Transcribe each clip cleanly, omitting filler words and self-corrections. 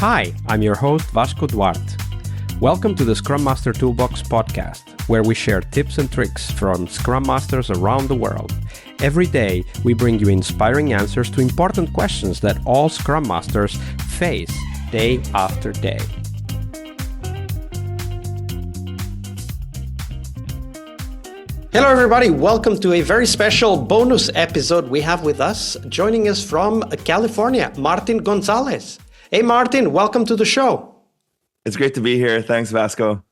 Hi, I'm your host Vasco Duarte. Welcome to the Scrum Master Toolbox podcast, where we share tips and tricks from Scrum Masters around the world. Every day, we bring you inspiring answers to important questions that all Scrum Masters face day after day. Hello everybody, welcome to a very special bonus episode we have with us. Joining us from California, Martin Gonzales. Hey Martin, welcome to the show. It's great to be here. Thanks, Vasco.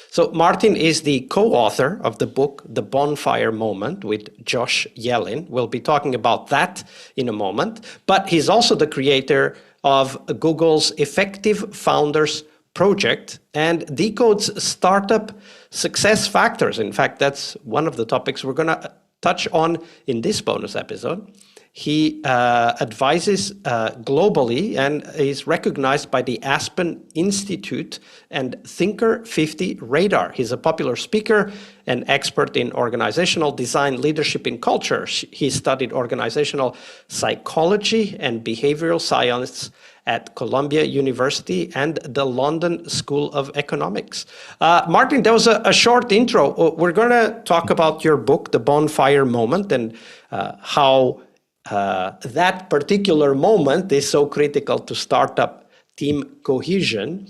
So Martin is the co-author of the book, The Bonfire Moment with Josh Yellin. We'll be talking about that in a moment, but he's also the creator of Google's Effective Founders Project and Decode's startup success factors. In fact, that's one of the topics we're going to touch on in this bonus episode. He advises globally and is recognized by the Aspen Institute and Thinker 50 Radar. He's a popular speaker and expert in organizational design, leadership, and culture. He studied organizational psychology and behavioral science at Columbia University and the London School of Economics. Martin, that was a short intro. We're going to talk about your book, The Bonfire Moment, and how that particular moment is so critical to startup team cohesion.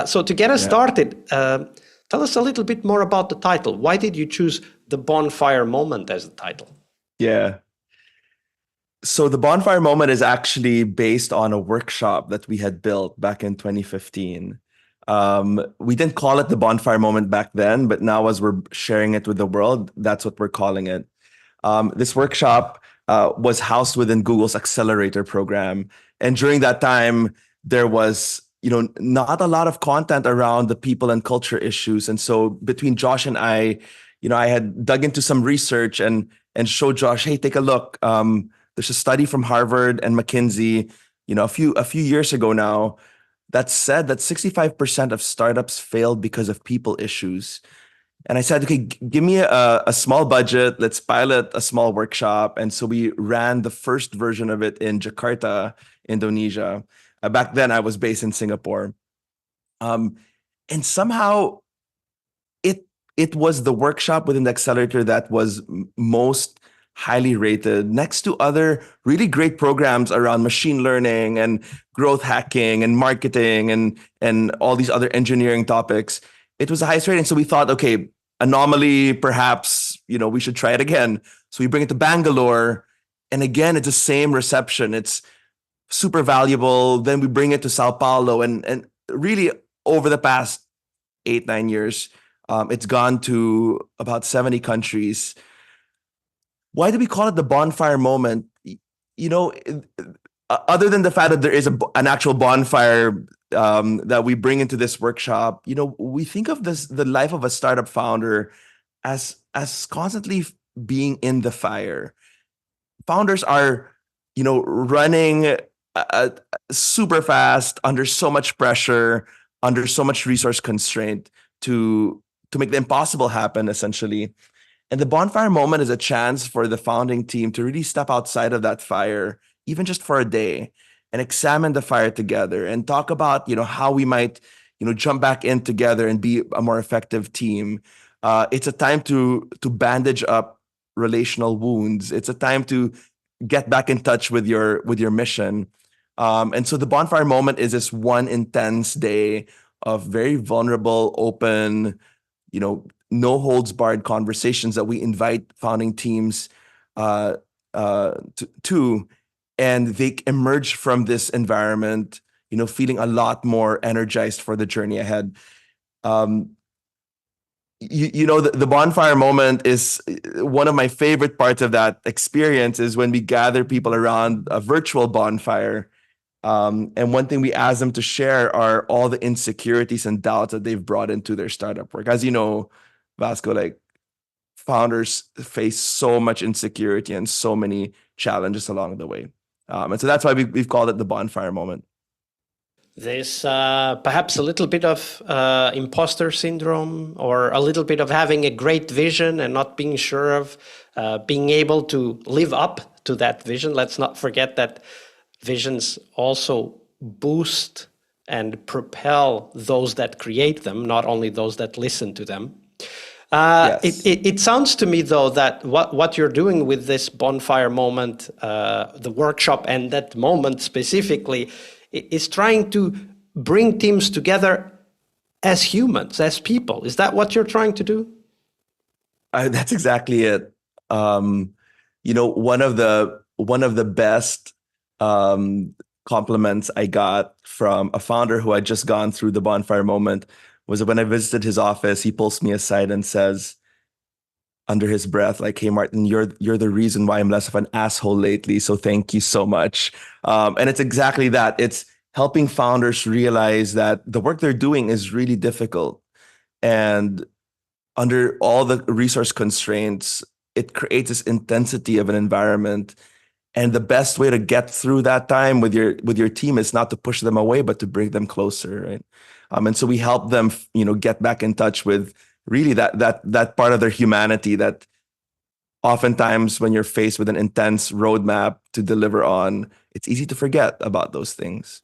So to get us started, tell us a little bit more about the title. Why did you choose The Bonfire Moment as the title? Yeah. So the Bonfire Moment is actually based on a workshop that we had built back in 2015. We didn't call it the Bonfire Moment back then, but now as we're sharing it with the world, that's what we're calling it. This workshop was housed within Google's accelerator program. And during that time, there was, not a lot of content around the people and culture issues. And so between Josh and I had dug into some research and showed Josh, hey, take a look. There's a study from Harvard and McKinsey, a few years ago now, that said that 65% of startups failed because of people issues. And I said, okay, give me a small budget. Let's pilot a small workshop. And so we ran the first version of it in Jakarta, Indonesia. Back then, I was based in Singapore. And somehow it was the workshop within the accelerator that was most highly rated, next to other really great programs around machine learning and growth hacking and marketing and all these other engineering topics. It was the highest rating. So we thought, okay, anomaly, perhaps, we should try it again. So we bring it to Bangalore. And again, it's the same reception. It's super valuable. Then we bring it to Sao Paulo. And really over the past 8-9 years, it's gone to about 70 countries. Why do we call it the Bonfire Moment? Other than the fact that there is an actual bonfire that we bring into this workshop, we think of the life of a startup founder as constantly being in the fire. Founders are, running super fast under so much pressure, under so much resource constraint to make the impossible happen, essentially. And the Bonfire Moment is a chance for the founding team to really step outside of that fire, even just for a day, and examine the fire together and talk about, how we might, jump back in together and be a more effective team. It's a time to bandage up relational wounds. It's a time to get back in touch with your mission. And so the Bonfire Moment is this one intense day of very vulnerable, open, no holds barred conversations that we invite founding teams to, and they emerge from this environment, feeling a lot more energized for the journey ahead. The Bonfire Moment is one of my favorite parts of that experience is when we gather people around a virtual bonfire. And one thing we ask them to share are all the insecurities and doubts that they've brought into their startup work. As you know, Vasco, founders face so much insecurity and so many challenges along the way. And so that's why we've called it the Bonfire Moment. There's perhaps a little bit of imposter syndrome or a little bit of having a great vision and not being sure of being able to live up to that vision. Let's not forget that visions also boost and propel those that create them, not only those that listen to them. Yes. It sounds to me, though, that what you're doing with this bonfire moment, the workshop, and that moment specifically, is trying to bring teams together as humans, as people. Is that what you're trying to do? That's exactly it. One of the best compliments I got from a founder who had just gone through the bonfire moment was that when I visited his office, he pulls me aside and says, under his breath, like, "Hey, Martin, you're the reason why I'm less of an asshole lately. So thank you so much." And it's exactly that. It's helping founders realize that the work they're doing is really difficult, and under all the resource constraints, it creates this intensity of an environment. And the best way to get through that time with your team is not to push them away, but to bring them closer, right? And so we help them, get back in touch with really that part of their humanity that oftentimes when you're faced with an intense roadmap to deliver on, it's easy to forget about those things.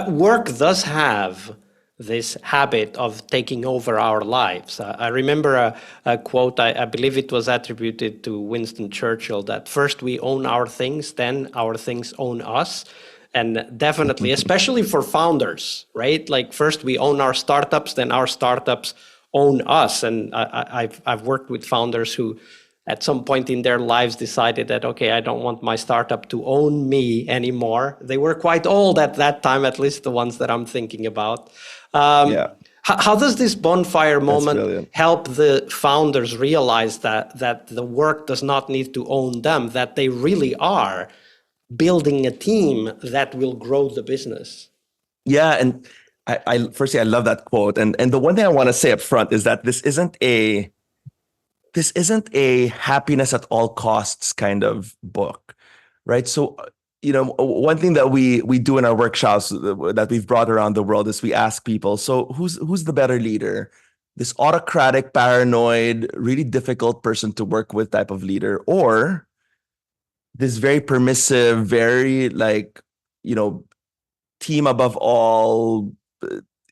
Work does have this habit of taking over our lives. I remember a quote, I believe it was attributed to Winston Churchill, that first we own our things, then our things own us. And definitely, especially for founders, right? Like first we own our startups, then our startups own us. And I've worked with founders who at some point in their lives decided that, okay, I don't want my startup to own me anymore. They were quite old at that time, at least the ones that I'm thinking about. Yeah, How does this bonfire that's moment brilliant. help the founders realize that the work does not need to own them, that they really are building a team that will grow the business? Yeah, and firstly, I love that quote. And the one thing I want to say up front is that this isn't a happiness at all costs kind of book, right? So, one thing that we do in our workshops that we've brought around the world is we ask people, so who's the better leader? This autocratic, paranoid, really difficult person to work with type of leader, or this very permissive, very like, you know, team above all,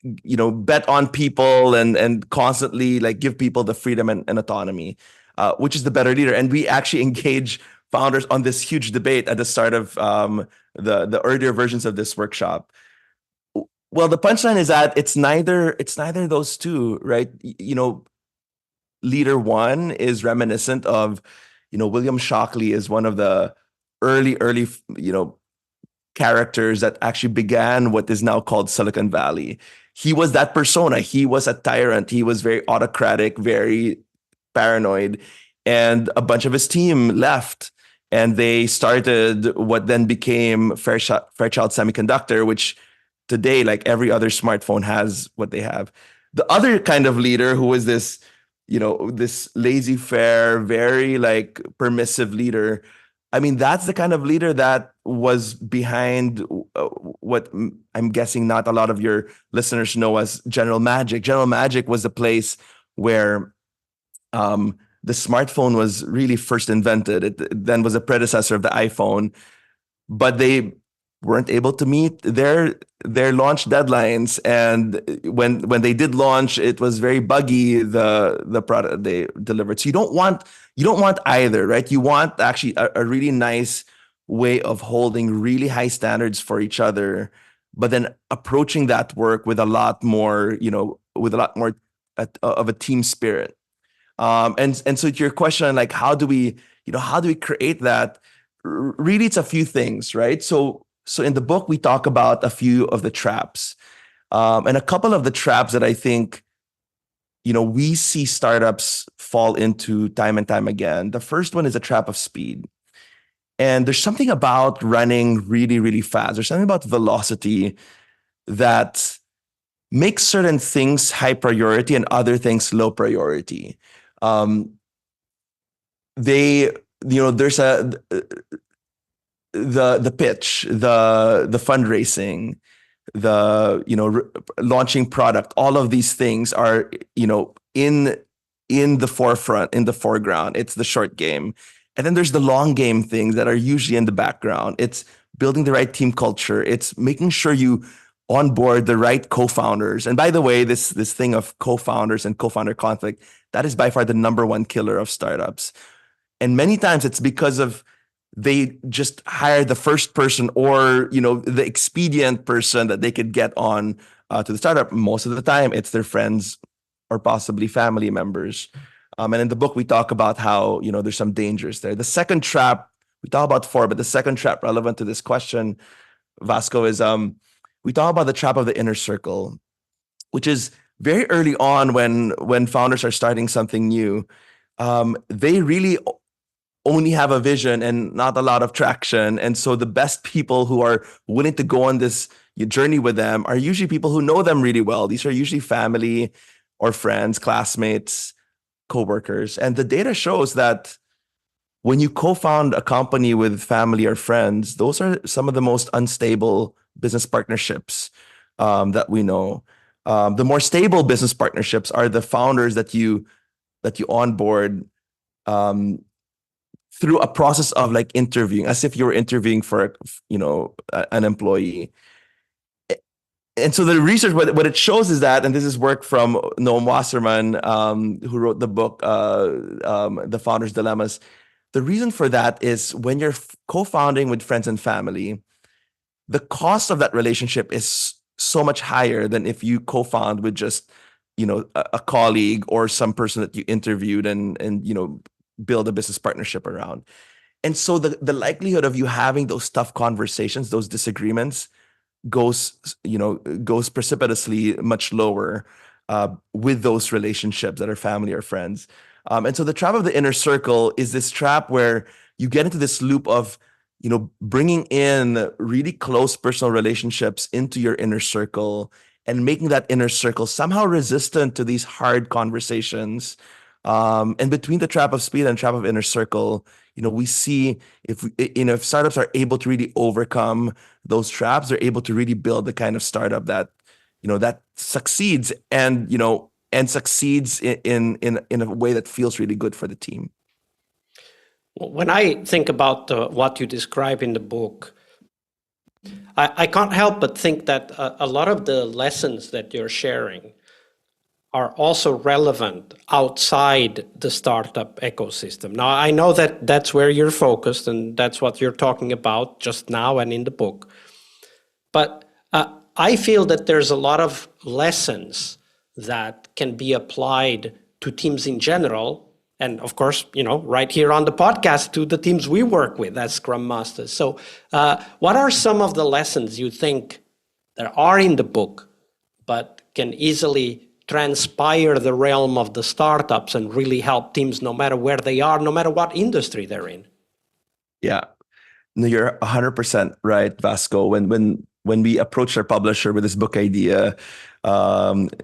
bet on people and constantly like give people the freedom and autonomy, which is the better leader. And we actually engage founders on this huge debate at the start of the earlier versions of this workshop. Well, the punchline is that it's neither those two, right? Leader one is reminiscent of, William Shockley is one of the early, characters that actually began what is now called Silicon Valley. He was that persona. He was a tyrant. He was very autocratic, very paranoid. And a bunch of his team left. And they started what then became Fairchild Semiconductor, which today, like every other smartphone, has what they have. The other kind of leader who was this laissez-faire, very like permissive leader. I mean, that's the kind of leader that was behind what I'm guessing not a lot of your listeners know as General Magic. General Magic was the place where the smartphone was really first invented. It then was a predecessor of the iPhone, but they weren't able to meet their launch deadlines, and when they did launch, it was very buggy, the product they delivered. So you don't want either, right? You want actually a really nice way of holding really high standards for each other, but then approaching that work with a lot more, of a team spirit. And so to your question, like how do we create that? Really, it's a few things, right? So in the book, we talk about a few of the traps, and a couple of the traps that I think we see startups fall into time and time again. The first one is a trap of speed. And there's something about running really, really fast. There's something about velocity that makes certain things high priority and other things low priority. Um, there's the pitch, the fundraising, launching product. All of these things are in the forefront, in the foreground. It's the short game. And then there's the long game things that are usually in the background. It's building the right team culture. It's making sure you onboard the right co-founders. And by the way, this thing of co-founders and co-founder conflict, that is by far the number one killer of startups. And many times it's because of they just hire the first person, or the expedient person that they could get on to the startup. Most of the time it's their friends or possibly family members. And in the book we talk about how there's some dangers there. The second trap, we talk about four, but the second trap relevant to this question, Vasco, is we talk about the trap of the inner circle, which is very early on when founders are starting something new. They really only have a vision and not a lot of traction. And so the best people who are willing to go on this journey with them are usually people who know them really well. These are usually family or friends, classmates, coworkers. And the data shows that when you co-found a company with family or friends, those are some of the most unstable business partnerships that we know. The more stable business partnerships are the founders that you onboard through a process of like interviewing, as if you were interviewing for an employee. And so the research, what it shows is that, and this is work from Noam Wasserman, who wrote the book, The Founder's Dilemmas. The reason for that is when you're co-founding with friends and family, the cost of that relationship is so much higher than if you co-found with just, a colleague or some person that you interviewed and build a business partnership around. And so the likelihood of you having those tough conversations, those disagreements, goes precipitously much lower with those relationships that are family or friends. And so the trap of the inner circle is this trap where you get into this loop of bringing in really close personal relationships into your inner circle and making that inner circle somehow resistant to these hard conversations. And between the trap of speed and trap of inner circle, we see if startups are able to really overcome those traps, they're able to really build the kind of startup that that succeeds and succeeds in a way that feels really good for the team. When I think about what you describe in the book, I can't help but think that a lot of the lessons that you're sharing are also relevant outside the startup ecosystem. Now, I know that that's where you're focused and that's what you're talking about just now and in the book. But I feel that there's a lot of lessons that can be applied to teams in general. And of course, right here on the podcast to the teams we work with as Scrum Masters. So what are some of the lessons you think that are in the book, but can easily transpire the realm of the startups and really help teams no matter where they are, no matter what industry they're in? Yeah, no, you're 100% right, Vasco. When we approached our publisher with this book idea,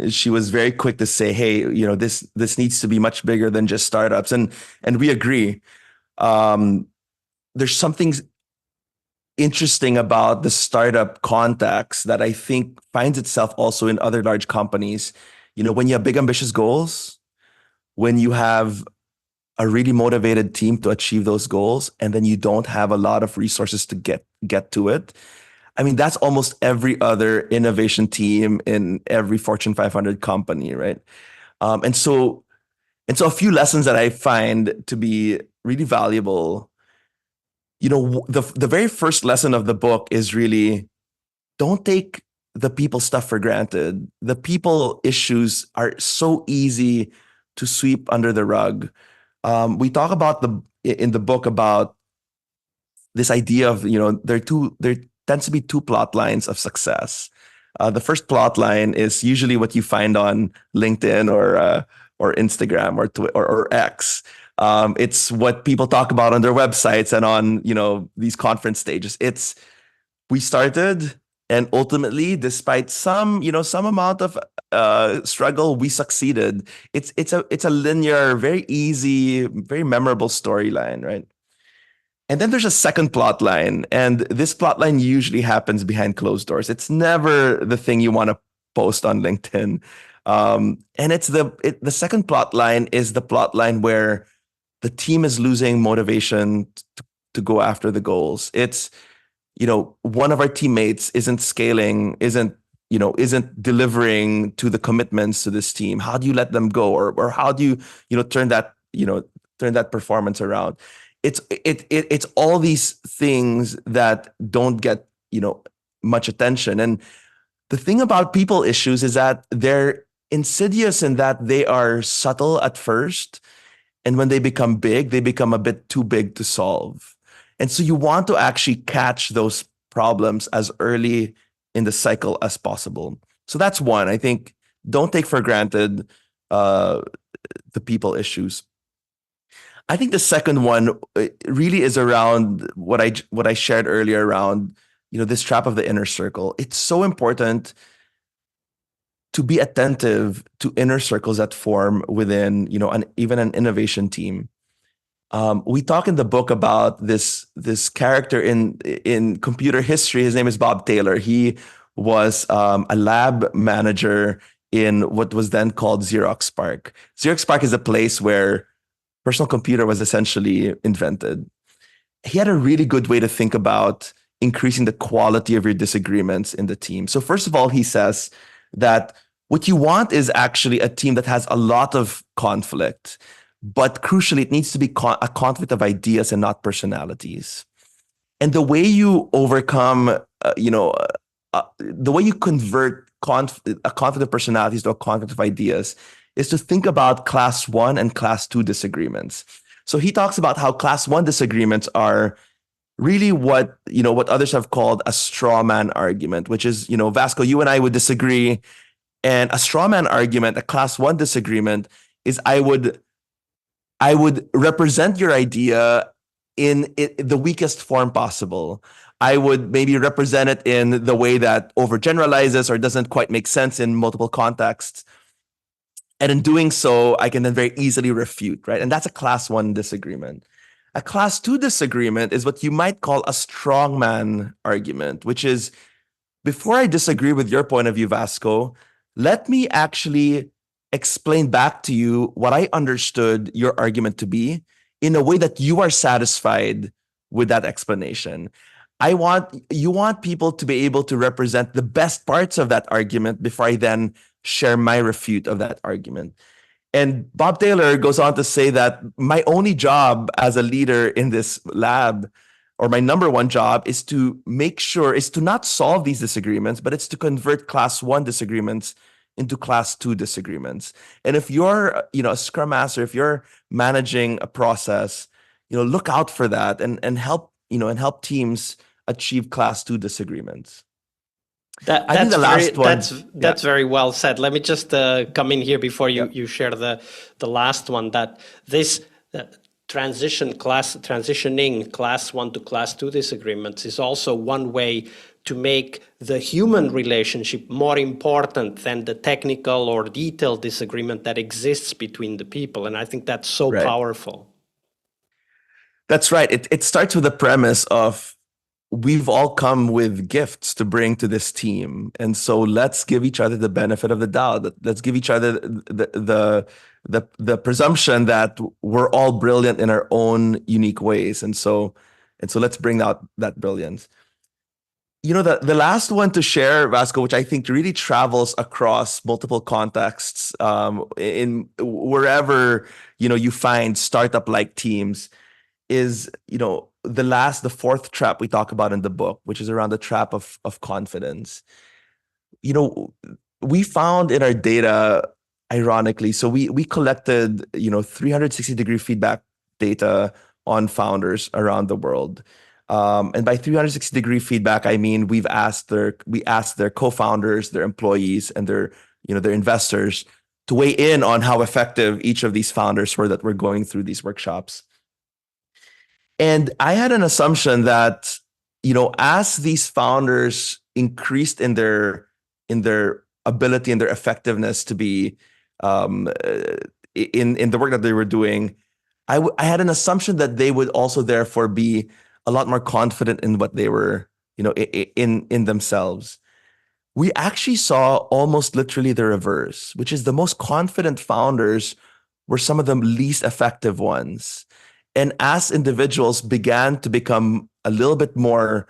she was very quick to say, "Hey, this needs to be much bigger than just startups," and we agree. There's something interesting about the startup context that I think finds itself also in other large companies. When you have big ambitious goals, when you have a really motivated team to achieve those goals, and then you don't have a lot of resources to get to it. I mean, that's almost every other innovation team in every Fortune 500 company, right? And so a few lessons that I find to be really valuable. The very first lesson of the book is really don't take the people stuff for granted. The people issues are so easy to sweep under the rug. We talk about in the book about this idea of there tends to be two plot lines of success. The first plot line is usually what you find on LinkedIn or Instagram or X. It's what people talk about on their websites and on these conference stages. It's we started, and ultimately, despite some amount of struggle, we succeeded. It's a linear, very easy, very memorable storyline, right? And then there's a second plot line, and this plot line usually happens behind closed doors. It's never the thing you want to post on LinkedIn. And it's the second plot line is the plot line where the team is losing motivation to go after the goals. It's one of our teammates isn't scaling, isn't isn't delivering to the commitments to this team? How do you let them go, or how do you turn that performance around? It's all these things that don't get much attention. And the thing about people issues is that they're insidious in that they are subtle at first, and when they become big, they become a bit too big to solve. And so you want to actually catch those problems as early in the cycle as possible. So that's one. I think don't take for granted the people issues. I think the second one really is around what I shared earlier around this trap of the inner circle. It's so important to be attentive to inner circles that form within even an innovation team. We talk in the book about this character in computer history. His name is Bob Taylor. He was a lab manager in what was then called Xerox PARC. Xerox PARC is a place where personal computer was essentially invented. He had a really good way to think about increasing the quality of your disagreements in the team. So first of all, he says that what you want is actually a team that has a lot of conflict, but crucially, it needs to be a conflict of ideas and not personalities. And the way you overcome, the way you convert a conflict of personalities to a conflict of ideas is to think about class 1 and class 2 disagreements. So he talks about how class 1 disagreements are really what others have called a straw man argument, which is, Vasco, you and I would disagree. And a straw man argument, a class 1 disagreement, is I would represent your idea in the weakest form possible. I would maybe represent it in the way that overgeneralizes or doesn't quite make sense in multiple contexts. And in doing so, I can then very easily refute, right? And that's a class 1 disagreement. A class 2 disagreement is what you might call a strongman argument, which is, before I disagree with your point of view, Vasco, let me actually explain back to you what I understood your argument to be in a way that you are satisfied with that explanation. You want people to be able to represent the best parts of that argument before I then share my refute of that argument. And Bob Taylor goes on to say that my only job as a leader in this lab, or my number one job, is to not solve these disagreements, but it's to convert class 1 disagreements into class 2 disagreements. And if you're, a scrum master, if you're managing a process, look out for that and help teams achieve class 2 disagreements. That's very well said. Let me just come in here before you share the last one. That this transitioning class 1 to class 2 disagreements is also one way to make the human relationship more important than the technical or detailed disagreement that exists between the people. And I think that's so powerful. That's right. It starts with the premise of, we've all come with gifts to bring to this team. And so let's give each other the benefit of the doubt. Let's give each other the presumption that we're all brilliant in our own unique ways. And so let's bring out that brilliance. The last one to share, Vasco, which I think really travels across multiple contexts, in wherever, you find startup-like teams, is, the fourth trap we talk about in the book, which is around the trap of confidence. We found in our data, ironically, so we collected 360-degree feedback data on founders around the world, and by 360-degree feedback, I mean we asked their co-founders, their employees, and their investors to weigh in on how effective each of these founders were that were going through these workshops. And I had an assumption that, as these founders increased in their ability and their effectiveness to be in the work that they were doing, I had an assumption that they would also therefore be a lot more confident in what they were, in themselves. We actually saw almost literally the reverse, which is the most confident founders were some of the least effective ones. And as individuals began to become a little bit more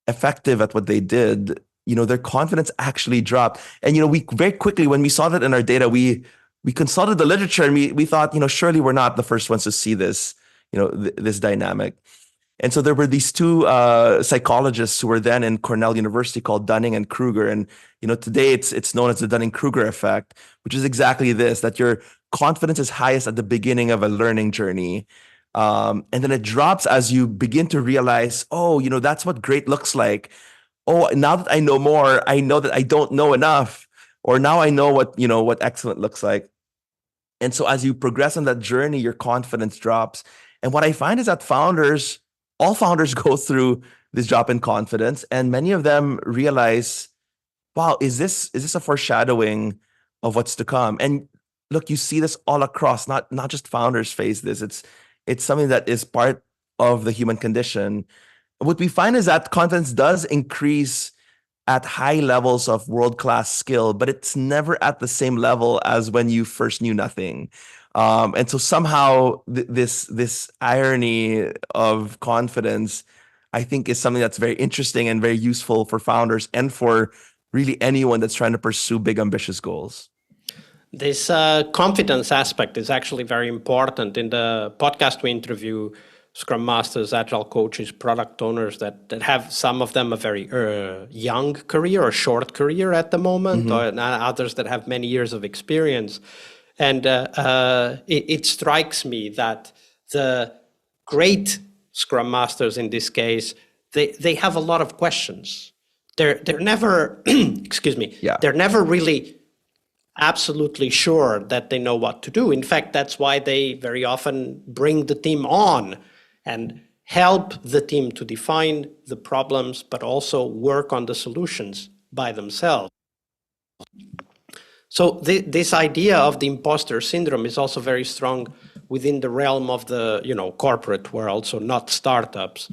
effective at what they did, their confidence actually dropped. And, we very quickly, when we saw that in our data, we consulted the literature, and we thought, surely we're not the first ones to see this, this dynamic. And so there were these two psychologists who were then in Cornell University called Dunning and Kruger. And, today it's known as the Dunning-Kruger effect, which is exactly this, that your confidence is highest at the beginning of a learning journey. And then it drops as you begin to realize, oh, that's what great looks like. Oh, now that I know more, I know that I don't know enough. Or now I know what excellent looks like. And so as you progress on that journey, your confidence drops. And what I find is that all founders go through this drop in confidence, and many of them realize, wow, is this a foreshadowing of what's to come? And look, you see this all across, not just founders face this. It's something that is part of the human condition. What we find is that confidence does increase at high levels of world-class skill, but it's never at the same level as when you first knew nothing. And so somehow this irony of confidence, I think, is something that's very interesting and very useful for founders and for really anyone that's trying to pursue big, ambitious goals. This confidence aspect is actually very important. In the podcast, we interview Scrum Masters, Agile coaches, product owners that have, some of them, a very young career or short career at the moment, or others that have many years of experience. And it strikes me that the great Scrum Masters in this case, they have a lot of questions. They're never, excuse me, they're never really absolutely sure that they know what to do. In fact, that's why they very often bring the team on and help the team to define the problems, but also work on the solutions by themselves. So this idea of the imposter syndrome is also very strong within the realm of the corporate world, so not startups.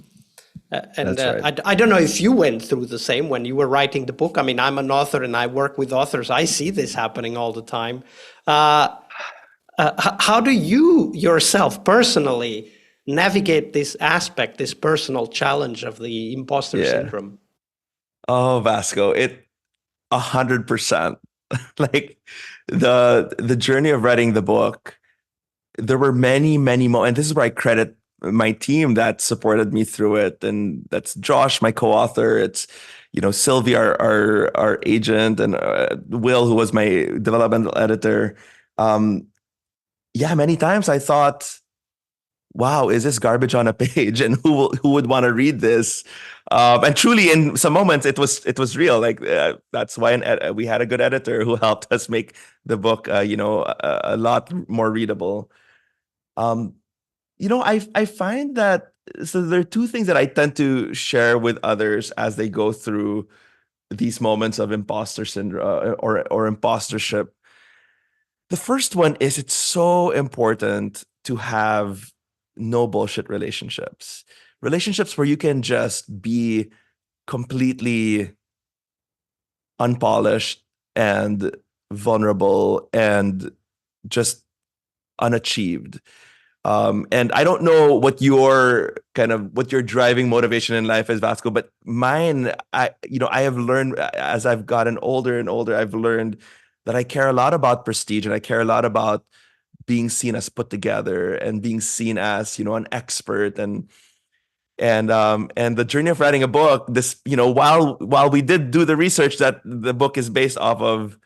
And right. I don't know if you went through the same when you were writing the book. I mean, I'm an author and I work with authors. I see this happening all the time. How do you yourself personally navigate this aspect, this personal challenge of the imposter syndrome? Oh, Vasco, 100%. Like the journey of writing the book, there were many moments, and this is where I credit my team that supported me through it. And that's Josh, my co-author. It's, Sylvie, our agent, and Will, who was my developmental editor. Many times I thought, wow, is this garbage on a page? And who would want to read this? And truly, in some moments, it was real. Like that's why we had a good editor who helped us make the book, a lot more readable. I find that, so there are two things that I tend to share with others as they go through these moments of imposter syndrome or impostership. The first one is, it's so important to have no bullshit relationships where you can just be completely unpolished and vulnerable and just unachieved. And I don't know what your driving motivation in life is, Vasco, but mine, I have learned as I've gotten older and older, I've learned that I care a lot about prestige, and I care a lot about being seen as put together and being seen as, an expert. And the journey of writing a book, this, while we did do the research that the book is based off of,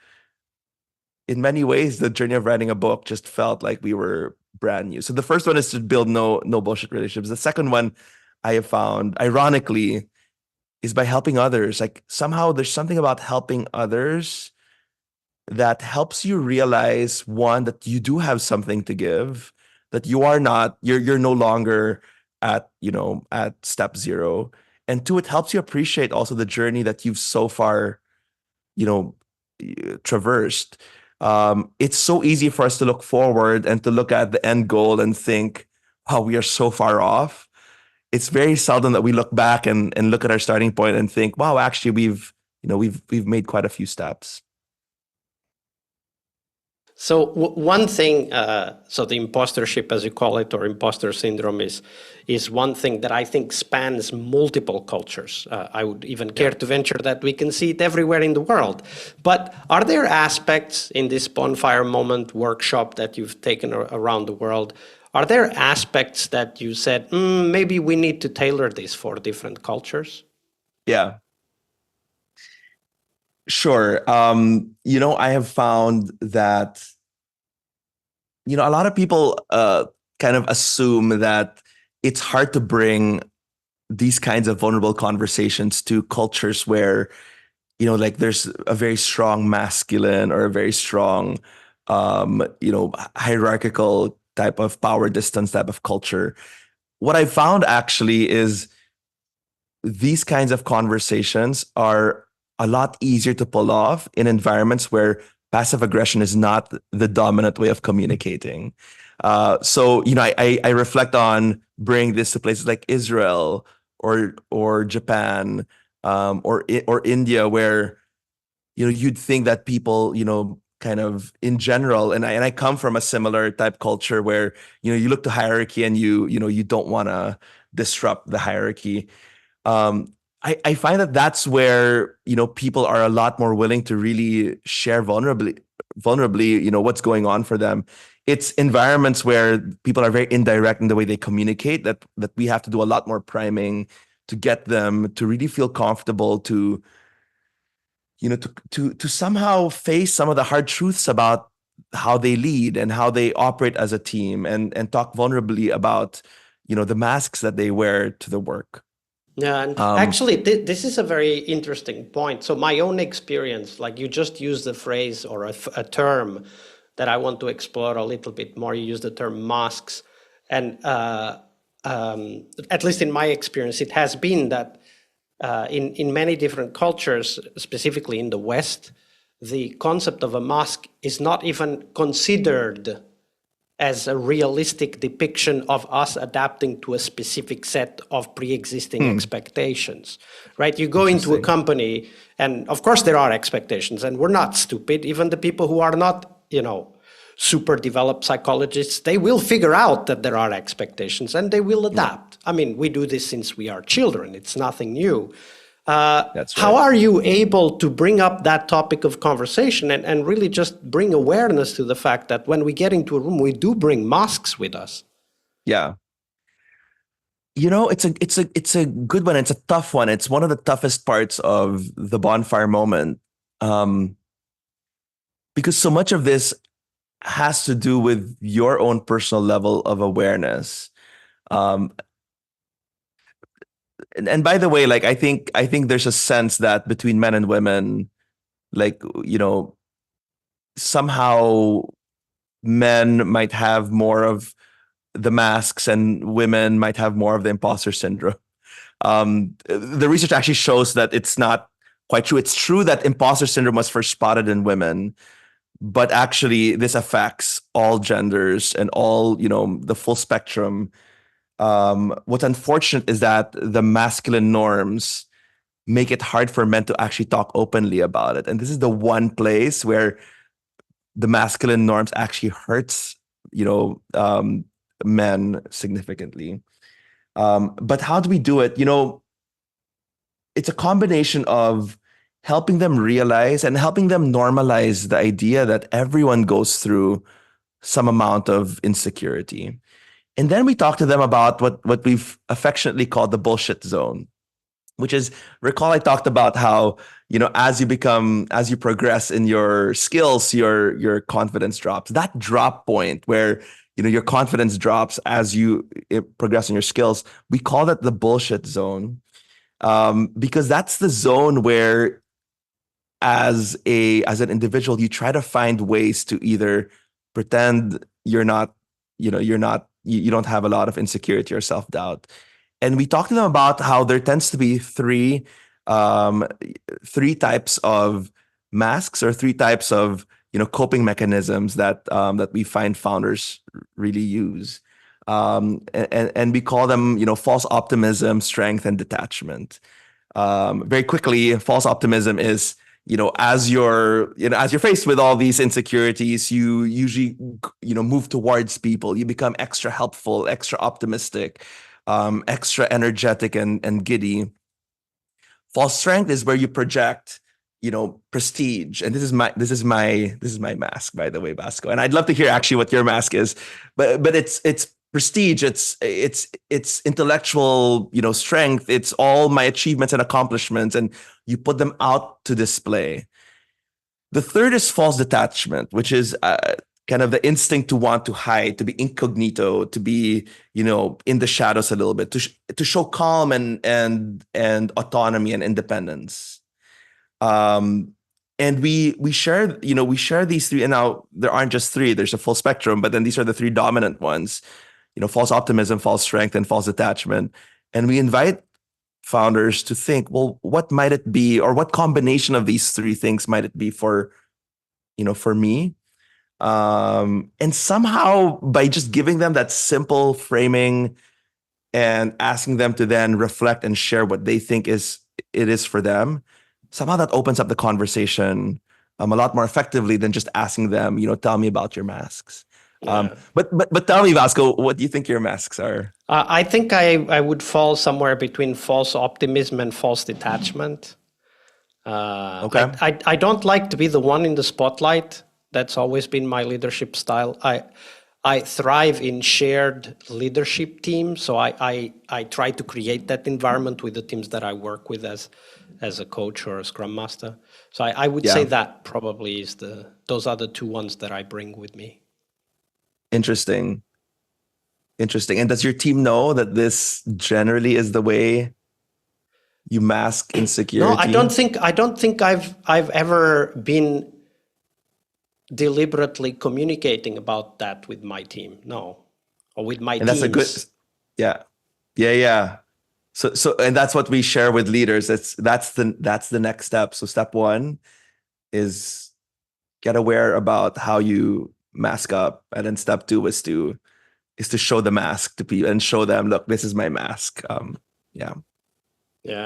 in many ways, the journey of writing a book just felt like we were brand new. So the first one is to build no bullshit relationships. The second one I have found, ironically, is by helping others. Like somehow there's something about helping others that helps you realize, one, that you do have something to give, that you're no longer at step zero. And two, it helps you appreciate also the journey that you've so far, traversed. It's so easy for us to look forward and to look at the end goal and think, wow, we are so far off. It's very seldom that we look back and look at our starting point and think, wow, actually we've made quite a few steps. So one thing, so the impostership, as you call it, or imposter syndrome, is one thing that I think spans multiple cultures. I would even care to venture that we can see it everywhere in the world. But are there aspects in this Bonfire Moment workshop that you've taken around the world? Are there aspects that you said, maybe we need to tailor this for different cultures? Yeah, sure. I have found that, a lot of people kind of assume that it's hard to bring these kinds of vulnerable conversations to cultures where, like there's a very strong masculine or a very strong, hierarchical type of power distance type of culture. What I found actually is these kinds of conversations are a lot easier to pull off in environments where passive aggression is not the dominant way of communicating. So, I reflect on bringing this to places like Israel or Japan, or India, where you'd think that people, kind of in general, and I come from a similar type culture where you look to hierarchy and you don't want to disrupt the hierarchy. I find that that's where people are a lot more willing to really share vulnerably what's going on for them. It's environments where people are very indirect in the way they communicate that we have to do a lot more priming to get them to really feel comfortable to somehow face some of the hard truths about how they lead and how they operate as a team, and talk vulnerably about the masks that they wear to the work. Yeah, and Um, actually, this is a very interesting point. So, my own experience, like you just used the phrase or a term that I want to explore a little bit more. You use the term masks, and at least in my experience, it has been that in many different cultures, specifically in the West, the concept of a mask is not even considered as a realistic depiction of us adapting to a specific set of pre-existing hmm, expectations, right? You go into a interesting. company, and of course there are expectations, and we're not stupid. Even the people who are not, super developed psychologists, they will figure out that there are expectations and they will Yeah, adapt. I mean, we do this since we are children. It's nothing new. that's How right. are you able to bring up that topic of conversation and really just bring awareness to the fact that when we get into a room, we do bring masks with us? Yeah. It's a good one. It's a tough one. It's one of the toughest parts of the bonfire moment. Um, because so much of this has to do with your own personal level of awareness. Um, and by the way, like I think there's a sense that between men and women, like, somehow men might have more of the masks and women might have more of the imposter syndrome. The research actually shows that it's not quite true. It's true that imposter syndrome was first spotted in women, but actually this affects all genders and all, the full spectrum. What's unfortunate is that the masculine norms make it hard for men to actually talk openly about it. And this is the one place where the masculine norms actually hurts, men significantly. But how do we do it? It's a combination of helping them realize and helping them normalize the idea that everyone goes through some amount of insecurity. And then we talk to them about what we've affectionately called the bullshit zone, which is, recall I talked about how, as you progress in your skills, your confidence drops. That drop point where, your confidence drops as you progress in your skills, we call that the bullshit zone. Because that's the zone where, as an individual, you try to find ways to either pretend you're not, you don't have a lot of insecurity or self-doubt. And we talked to them about how there tends to be um, three types of masks, or three types of coping mechanisms that we find founders really use. And we call them false optimism, strength, and detachment. Very quickly, false optimism is as you're faced with all these insecurities, you usually, move towards people. You become extra helpful, extra optimistic, extra energetic and giddy. False strength is where you project, prestige. And this is my mask, by the way, Vasco. And I'd love to hear actually what your mask is, but it's prestige. It's intellectual, strength. It's all my achievements and accomplishments, and you put them out to display. The third is false detachment, which is kind of the instinct to want to hide, to be incognito, to be, in the shadows a little bit, to show calm and autonomy and independence. And we share these three, and now there aren't just three, there's a full spectrum, but then these are the three dominant ones, false optimism, false strength, and false attachment. And we invite founders to think, well, what might it be, or what combination of these three things might it be for me? And somehow by just giving them that simple framing and asking them to then reflect and share what they think it is for them, somehow that opens up the conversation a lot more effectively than just asking them, tell me about your masks. Yeah. But tell me, Vasco, what do you think your masks are? I think I would fall somewhere between false optimism and false detachment. Okay. I don't like to be the one in the spotlight. That's always been my leadership style. I thrive in shared leadership teams, so I try to create that environment with the teams that I work with as a coach or a scrum master. So I would say that probably is those are the two ones that I bring with me. Interesting. And does your team know that this generally is the way you mask insecurity? No, I don't think I've ever been deliberately communicating about that with my team. No, or with my teams. That's a good, yeah. So and that's what we share with leaders. That's the next step. So step one is get aware about how you mask up, and then step two is to show the mask to people and show them, look, this is my mask. Yeah,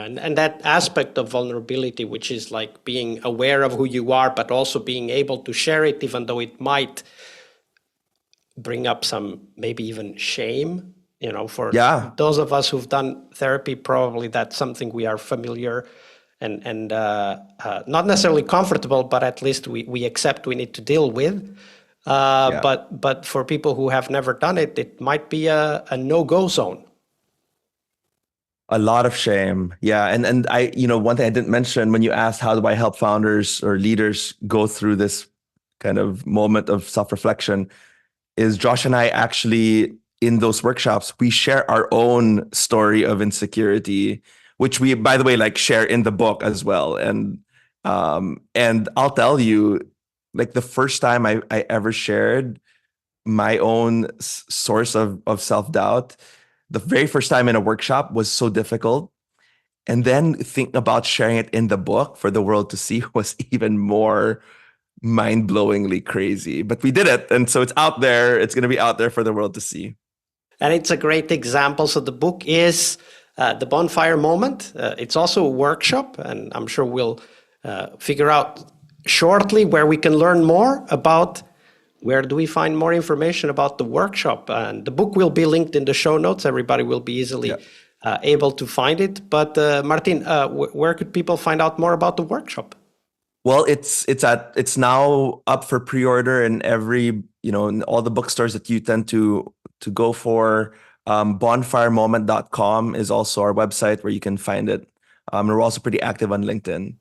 and that aspect of vulnerability, which is like being aware of who you are, but also being able to share it, even though it might bring up some, maybe even shame, for those of us who've done therapy, probably that's something we are familiar and not necessarily comfortable, but at least we accept we need to deal with. But for people who have never done it, it might be a no-go zone. A lot of shame. Yeah. And I, one thing I didn't mention when you asked how do I help founders or leaders go through this kind of moment of self-reflection, is Josh and I actually, in those workshops, we share our own story of insecurity, which we, by the way, share in the book as well. And I'll tell you, the first time I ever shared my own source of self-doubt, the very first time in a workshop was so difficult. And then think about sharing it in the book for the world to see was even more mind-blowingly crazy. But we did it. And so it's out there. It's going to be out there for the world to see. And it's a great example. So the book is The Bonfire Moment. It's also a workshop. And I'm sure we'll figure out shortly where we can learn more about where do we find more information about the workshop. And the book will be linked in the show notes. Everybody will be easily able to find it. But Martin, where could people find out more about the workshop? Well, it's now up for pre-order in every, in all the bookstores that you tend to go for. Bonfiremoment.com is also our website where you can find it. We're also pretty active on LinkedIn.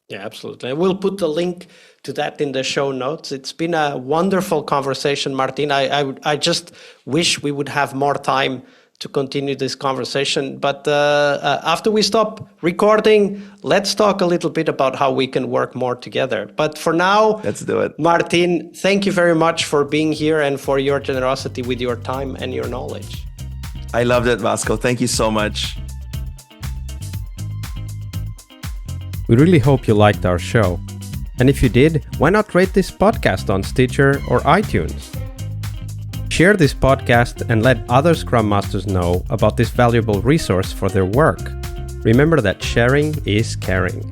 Yeah, absolutely. We'll put the link to that in the show notes. It's been a wonderful conversation, Martin. I just wish we would have more time to continue this conversation. But after we stop recording, let's talk a little bit about how we can work more together. But for now, let's do it. Martin, thank you very much for being here and for your generosity with your time and your knowledge. I loved it, Vasco. Thank you so much. We really hope you liked our show. And if you did, why not rate this podcast on Stitcher or iTunes? Share this podcast and let other Scrum Masters know about this valuable resource for their work. Remember that sharing is caring.